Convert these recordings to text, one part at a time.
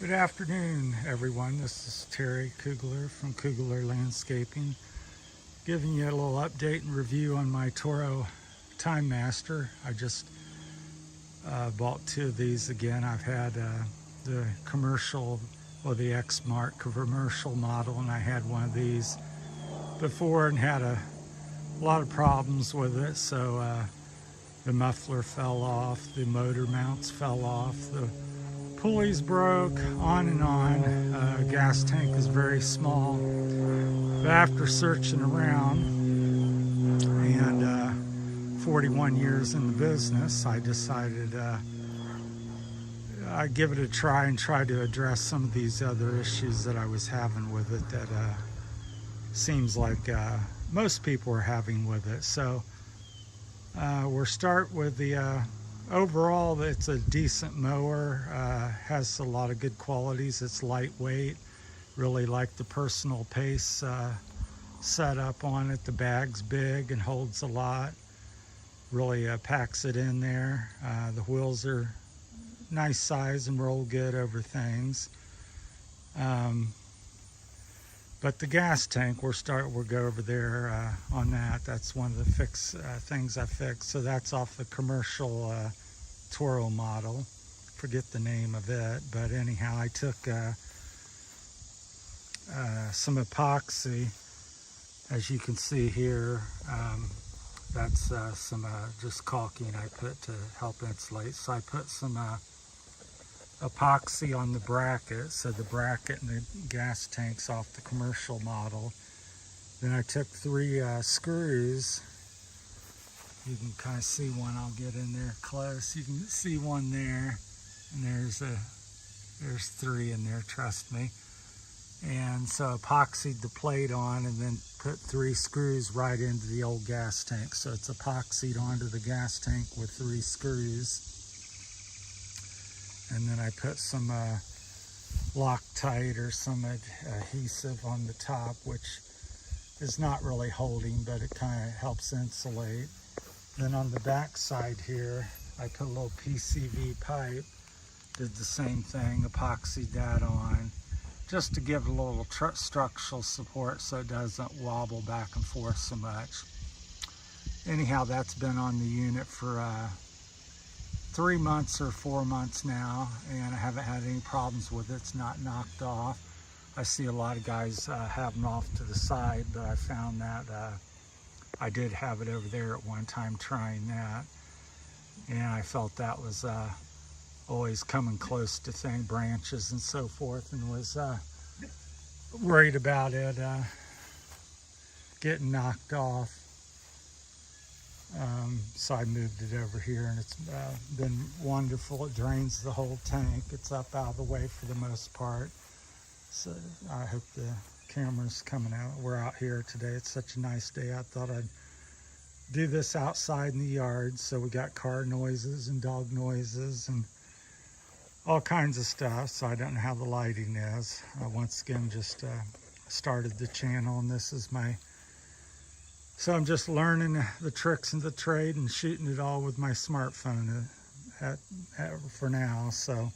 Good afternoon, everyone. This is Terry Koogler from Koogler Landscaping, giving you a little update and review on my Toro TimeMaster. I just bought two of these again. I've had the commercial, or the X-Mark commercial model, and I had one of these before and had a lot of problems with it. So the muffler fell off, the motor mounts fell off, the pulleys broke, on and on. Gas tank is very small. But after searching around and 41 years in the business, I decided I'd give it a try and try to address some of these other issues that I was having with it that seems like most people are having with it. So we'll start with the overall, it's a decent mower, has a lot of good qualities. It's lightweight, really like the personal pace setup on it. The bag's big and holds a lot, really packs it in there. The wheels are nice size and roll good over things. But the gas tank, we'll go over there on that. That's one of the things I fixed. So that's off the commercial Toro model. Forget the name of it, but anyhow, I took some epoxy, as you can see here. That's some just caulking I put to help insulate. So I put some epoxy on the bracket, so the bracket and the gas tanks off the commercial model. Then I took 3 screws. You can kind of see one. I'll get in there close. You can see one there, and there's 3 in there, trust me. And so epoxied the plate on and then put 3 screws right into the old gas tank. So it's epoxied onto the gas tank with 3 screws. And then I put some Loctite or some adhesive on the top, which is not really holding, but it kind of helps insulate. Then on the back side here, I put a little PCV pipe, did the same thing, epoxied that on, just to give it a little structural support so it doesn't wobble back and forth so much. Anyhow, that's been on the unit for 3 months or 4 months now, and I haven't had any problems with it. It's not knocked off. I see a lot of guys have them off to the side, but I found that I did have it over there at one time trying that, and I felt that was always coming close to branches and so forth, and was worried about it getting knocked off. So I moved it over here, and it's been wonderful. It drains the whole tank. It's up out of the way for the most part. So I hope the camera's coming out. We're out here today. It's such a nice day. I thought I'd do this outside in the yard. So we got car noises and dog noises and all kinds of stuff. So I don't know how the lighting is. Once again, just started the channel, and this is so I'm just learning the tricks of the trade and shooting it all with my smartphone for now. So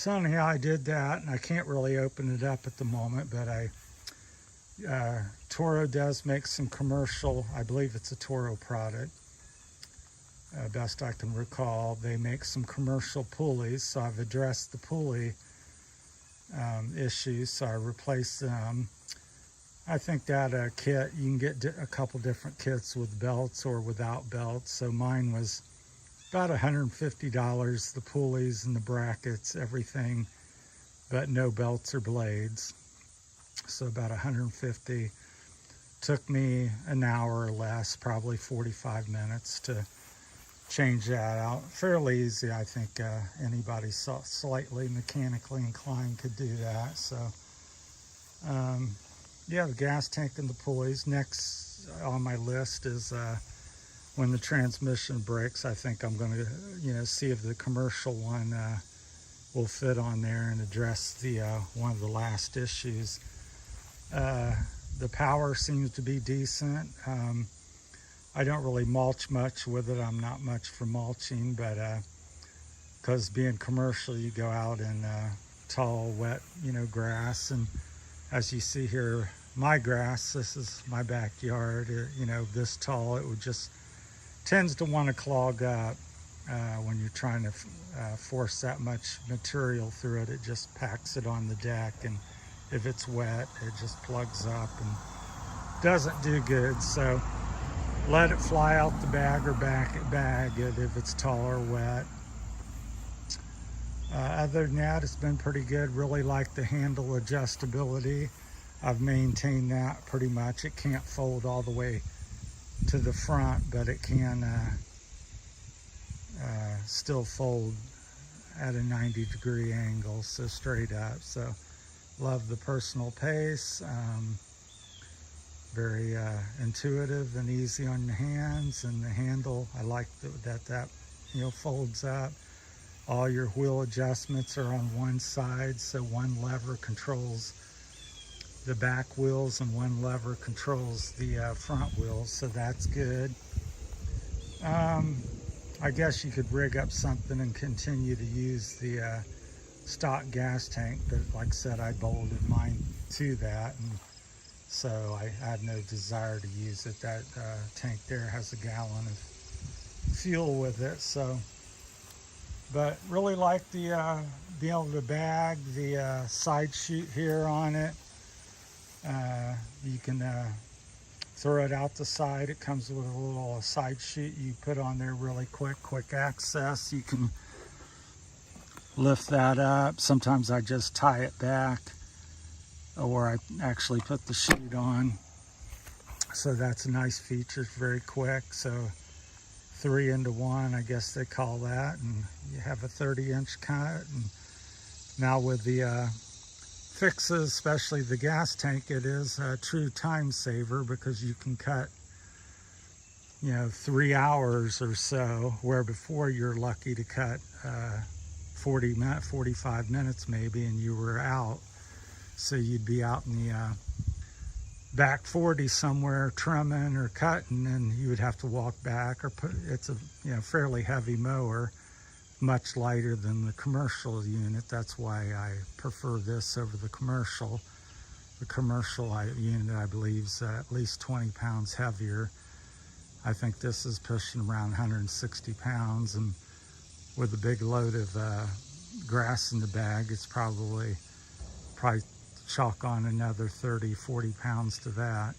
anyhow, I did that, and I can't really open it up at the moment, but Toro does make some commercial, I believe it's a Toro product, best I can recall. They make some commercial pulleys, so I've addressed the pulley issues, so I replaced them. I think that kit, you can get a couple different kits with belts or without belts. So mine was about $150, the pulleys and the brackets, everything, but no belts or blades. So about $150. Took me an hour or less, probably 45 minutes to change that out. Fairly easy. I think anybody slightly mechanically inclined could do that. So yeah, the gas tank and the pulleys. Next on my list is when the transmission breaks. I think I'm going to, see if the commercial one will fit on there and address the one of the last issues. The power seems to be decent. I don't really mulch much with it. I'm not much for mulching, but because being commercial, you go out and tall, wet, grass. And as you see here, my grass, this is my backyard, this tall, it would just tends to want to clog up when you're trying to force that much material through it. It just packs it on the deck, and if it's wet, it just plugs up and doesn't do good. So let it fly out the bag or bag it if it's tall or wet. Other than that, it's been pretty good. Really like the handle adjustability. I've maintained that pretty much. It can't fold all the way to the front, but it can still fold at a 90-degree angle, so straight up. So love the personal pace. Very intuitive and easy on the hands, and the handle, I like that folds up. All your wheel adjustments are on one side, so one lever controls the back wheels and one lever controls the front wheels, so that's good. I guess you could rig up something and continue to use the stock gas tank, but like I said, I bolted mine to that, and so I had no desire to use it. That tank there has a gallon of fuel with it. So, but really like the being able to bag the side chute here on it. You can throw it out the side. It comes with a little side chute you put on there really quick access. You can lift that up. Sometimes I just tie it back, or I actually put the chute on. So that's a nice feature, very quick. So 3 into 1, I guess they call that, and you have a 30-inch cut. And now with the fixes, especially the gas tank, it is a true time saver, because you can cut 3 hours or so, where before you're lucky to cut 45 minutes maybe, and you were out. So you'd be out in the back 40 somewhere trimming or cutting, and you would have to walk back, or it's a fairly heavy mower, much lighter than the commercial unit. That's why I prefer this over the commercial. The commercial unit, I believe, is at least 20 pounds heavier. I think this is pushing around 160 pounds, and with a big load of grass in the bag, it's probably chalk on another 30-40 pounds to that.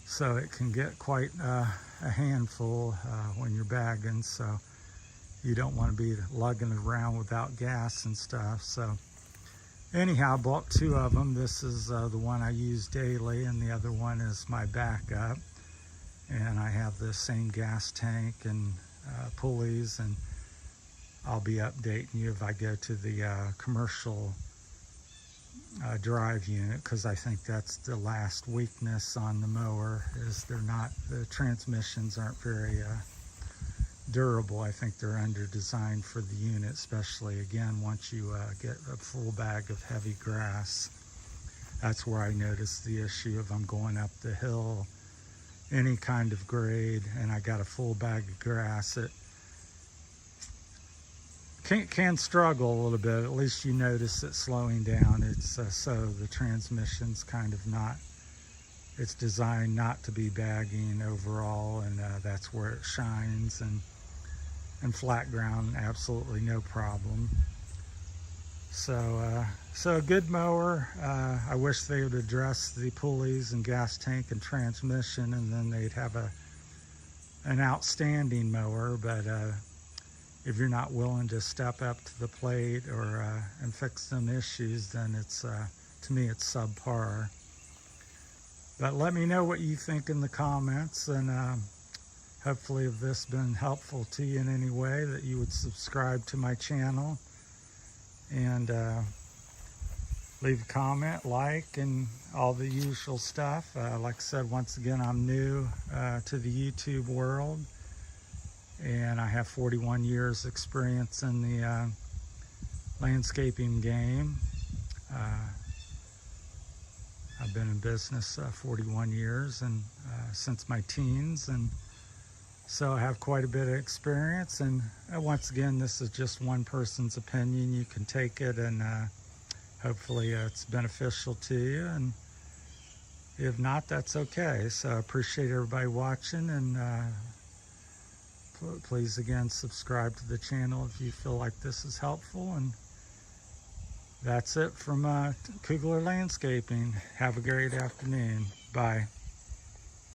So it can get quite a handful when you're bagging, so you don't want to be lugging it around without gas and stuff. So anyhow, I bought 2 of them. This is the one I use daily, and the other one is my backup. And I have the same gas tank and pulleys, and I'll be updating you if I go to the commercial drive unit, because I think that's the last weakness on the mower, is the transmissions aren't very durable. I think they're under designed for the unit, especially again once you get a full bag of heavy grass. That's where I notice the issue. If I'm going up the hill, any kind of grade, and I got a full bag of grass, it can struggle a little bit. At least you notice it slowing down. It's so the transmission's kind of not, it's designed not to be bagging overall, and that's where it shines. And flat ground, absolutely no problem. So a good mower. I wish they would address the pulleys and gas tank and transmission, and then they'd have an outstanding mower. But if you're not willing to step up to the plate or and fix some issues, then it's to me it's subpar. But let me know what you think in the comments, and hopefully if this has been helpful to you in any way, that you would subscribe to my channel and leave a comment, like, and all the usual stuff. Like I said, once again, I'm new to the YouTube world, and I have 41 years experience in the landscaping game. I've been in business 41 years, and since my teens, and so I have quite a bit of experience. And once again, this is just one person's opinion. You can take it and hopefully it's beneficial to you, and if not, that's okay. So I appreciate everybody watching, and please again subscribe to the channel if you feel like this is helpful. And that's it from Koogler Landscaping. Have a great afternoon. Bye.